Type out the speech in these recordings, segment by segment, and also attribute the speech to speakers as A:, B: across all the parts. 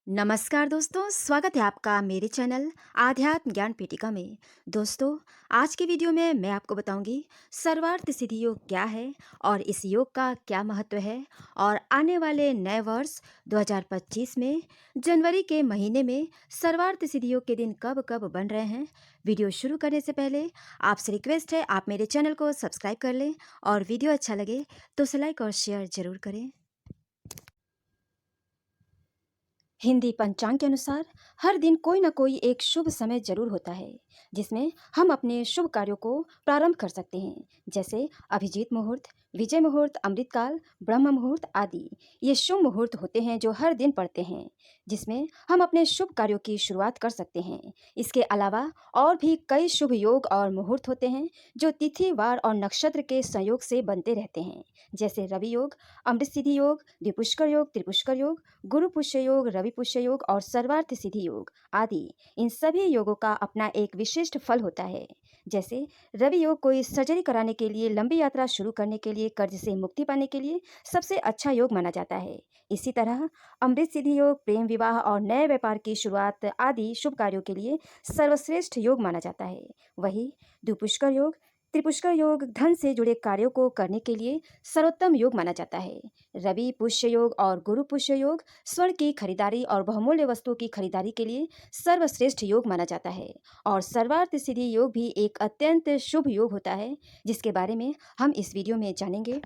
A: नमस्कार दोस्तों, स्वागत है आपका मेरे चैनल आध्यात्म ज्ञान पीठिका में। दोस्तों, आज की वीडियो में मैं आपको बताऊंगी सर्वार्थ सिद्धि योग क्या है और इस योग का क्या महत्व है और आने वाले नए वर्ष 2025 में जनवरी के महीने में सर्वार्थ सिद्धि योग के दिन कब कब बन रहे हैं। वीडियो शुरू करने से पहले आपसे रिक्वेस्ट है, आप मेरे चैनल को सब्सक्राइब कर लें और वीडियो अच्छा लगे तो उसे लाइक और शेयर जरूर करें। हिंदी पंचांग के अनुसार हर दिन कोई ना कोई एक शुभ समय जरूर होता है जिसमें हम अपने शुभ कार्यों को प्रारंभ कर सकते हैं, जैसे अभिजीत मुहूर्त, विजय मुहूर्त, अमृतकाल, ब्रह्म मुहूर्त आदि। ये शुभ मुहूर्त होते हैं जो हर दिन पड़ते हैं, जिसमें हम अपने शुभ कार्यों की शुरुआत कर सकते हैं। इसके अलावा और भी कई शुभ योग और मुहूर्त होते हैं जो तिथि, वार और नक्षत्र के संयोग से बनते रहते हैं, जैसे रवि योग, अमृत सिद्धि योग, द्विपुष्कर योग, त्रिपुष्कर योग, गुरु पुष्य योग, रवि पुष्य योग और सर्वार्थ सिद्धि योग आदि। इन सभी योगों का अपना एक विशिष्ट फल होता है। जैसे रवि योग कोई सर्जरी कराने के लिए, लंबी यात्रा शुरू करने के लिए, कर्ज से मुक्ति पाने के लिए सबसे अच्छा योग माना जाता है। इसी तरह अमृत सिद्धि योग प्रेम, विवाह और नए व्यापार की शुरुआत आदि शुभ कार्यों के लिए सर्वश्रेष्ठ योग माना जाता है। वही द्विपुष्कर योग, त्रिपुष्कर योग धन से जुड़े कार्यों को करने के लिए सर्वोत्तम योग माना जाता है। रवि पुष्य योग और गुरु पुष्य योग स्वर्ण की खरीदारी और बहुमूल्य वस्तुओं की खरीदारी के लिए सर्वश्रेष्ठ योग माना जाता है। और सर्वार्थ सिद्धि योग भी एक अत्यंत शुभ योग होता है, जिसके बारे में हम इस वीडियो में जानेंगे।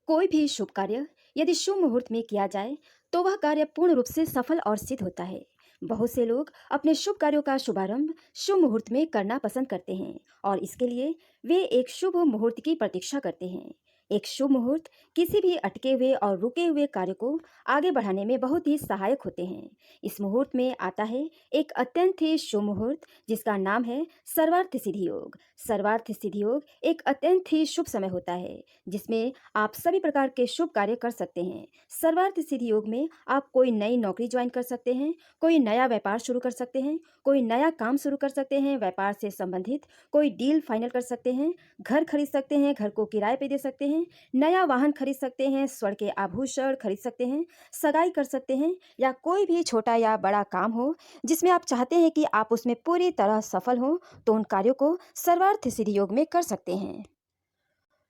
A: कोई भी शुभ कार्य यदि शुभ मुहूर्त में किया जाए तो वह कार्य पूर्ण रूप से सफल और सिद्ध होता है। बहुत से लोग अपने शुभ कार्यों का शुभारंभ शुभ मुहूर्त में करना पसंद करते हैं और इसके लिए वे एक शुभ मुहूर्त की प्रतीक्षा करते हैं। एक शुभ मुहूर्त किसी भी अटके हुए और रुके हुए कार्य को आगे बढ़ाने में बहुत ही सहायक होते हैं। इस मुहूर्त में आता है एक अत्यंत ही शुभ मुहूर्त जिसका नाम है सर्वार्थ सिद्धि योग। सर्वार्थ सिद्धि योग एक अत्यंत ही शुभ समय होता है जिसमें आप सभी प्रकार के शुभ कार्य कर सकते हैं। सर्वार्थ सिद्धि योग में आप कोई नई नौकरी ज्वाइन कर सकते हैं, कोई नया व्यापार शुरू कर सकते हैं, कोई नया काम शुरू कर सकते हैं, व्यापार से संबंधित कोई डील फाइनल कर सकते हैं, घर खरीद सकते हैं, घर को किराए पे दे सकते हैं, नया वाहन खरीद सकते हैं, स्वर्ण के आभूषण खरीद सकते हैं, सगाई कर सकते हैं, या कोई भी छोटा या बड़ा काम हो जिसमें आप चाहते हैं कि आप उसमें पूरी तरह सफल हों, तो उन कार्यों को सर्वार्थ सिद्धि योग में कर सकते हैं।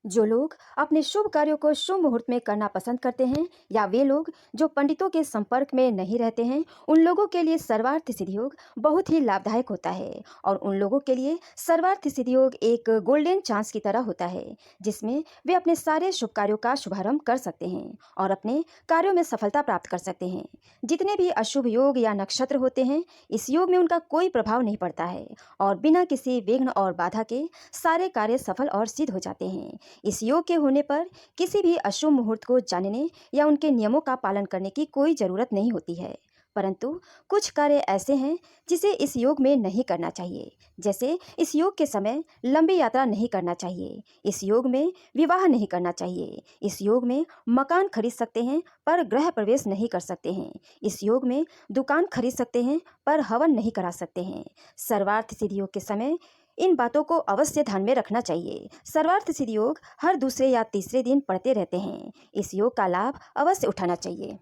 A: जो लोग अपने शुभ कार्यों को शुभ मुहूर्त में करना पसंद करते हैं या वे लोग जो पंडितों के संपर्क में नहीं रहते हैं, उन लोगों के लिए सर्वार्थ सिद्धि योग बहुत ही लाभदायक होता है। और उन लोगों के लिए सर्वार्थ सिद्धि योग एक गोल्डन चांस की तरह होता है जिसमें वे अपने सारे शुभ कार्यों का शुभारंभ कर सकते हैं और अपने कार्यों में सफलता प्राप्त कर सकते हैं। जितने भी अशुभ योग या नक्षत्र होते हैं, इस योग में उनका कोई प्रभाव नहीं पड़ता है और बिना किसी विघ्न और बाधा के सारे कार्य सफल और सिद्ध हो जाते हैं। इस योग के होने पर किसी भी अशुभ मुहूर्त को जानने या उनके नियमों का पालन करने की कोई जरूरत नहीं होती है, परंतु कुछ कार्य ऐसे हैं जिसे इस योग में नहीं करना चाहिए। जैसे इस योग के समय लंबी यात्रा नहीं करना चाहिए, इस योग में विवाह नहीं करना चाहिए, इस योग में मकान खरीद सकते हैं पर गृह प्रवेश नहीं कर सकते हैं, इस योग में दुकान खरीद सकते हैं पर हवन नहीं करा सकते हैं। सर्वार्थ सिद्धि योग के समय इन बातों को अवश्य ध्यान में रखना चाहिए। सर्वार्थ सिद्धि योग हर दूसरे या तीसरे दिन पढ़ते रहते हैं। इस योग का लाभ अवश्य उठाना चाहिए।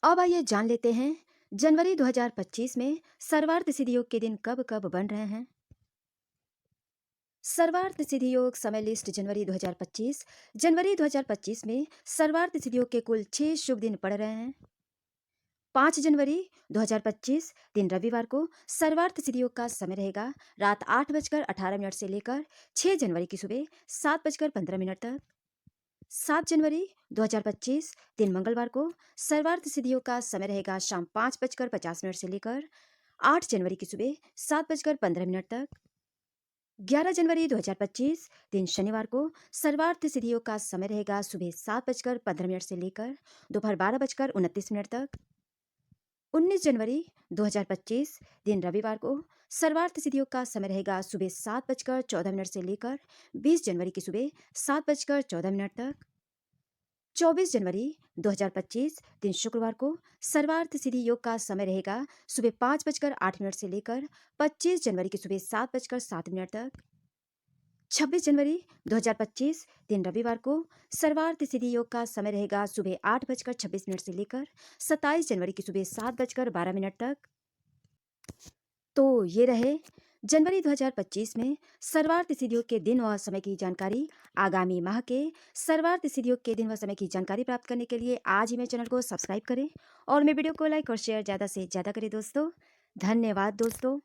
A: अब आइए जान लेते हैं जनवरी 2025 में सर्वार्थ सिद्धि योग के दिन कब कब बन रहे हैं। सर्वार्थ सिद्धि योग समय लिस्ट जनवरी 2025 में सर्वार्थ सिद्धि योग के कुल 6 शुभ दिन पड़ रहे हैं। 5 जनवरी 2025 दिन रविवार को सर्वार्थ सिद्धि योग का समय रहेगा रात 8:18 से लेकर 6 जनवरी की सुबह 7:15 तक। 7 जनवरी 2025 दिन मंगलवार को सर्वार्थ सिद्धि योग का समय रहेगा शाम 5:50 से लेकर 8 जनवरी की सुबह 7:15 तक। 11 जनवरी 2025 दिन शनिवार को सर्वार्थ सिद्धि योग का समय रहेगा सुबह 7:15 से लेकर दोपहर 12:29 तक। 19 जनवरी 2025 दिन रविवार को सर्वार्थ सिद्धि योग का समय रहेगा सुबह 7:14 से लेकर 20 जनवरी की सुबह 7:14 तक। 24 जनवरी 2025 दिन शुक्रवार को सर्वार्थ सिद्धि योग का समय रहेगा सुबह 5:08 से लेकर 25 जनवरी की सुबह 7:07 तक। 26 जनवरी 2025 दिन रविवार को सर्वार्थ सिद्धि योग का समय रहेगा सुबह 8:26 से लेकर 27 जनवरी की सुबह 7:12 तक। तो ये रहे जनवरी 2025 में सर्वार्थ सिद्धि योग के दिन व समय की जानकारी। आगामी माह के सर्वार्थ सिद्धि योग के दिन व समय की जानकारी प्राप्त करने के लिए आज ही मेरे चैनल को सब्सक्राइब करें और मेरे वीडियो को लाइक और शेयर ज़्यादा से ज़्यादा करें दोस्तों। धन्यवाद दोस्तों।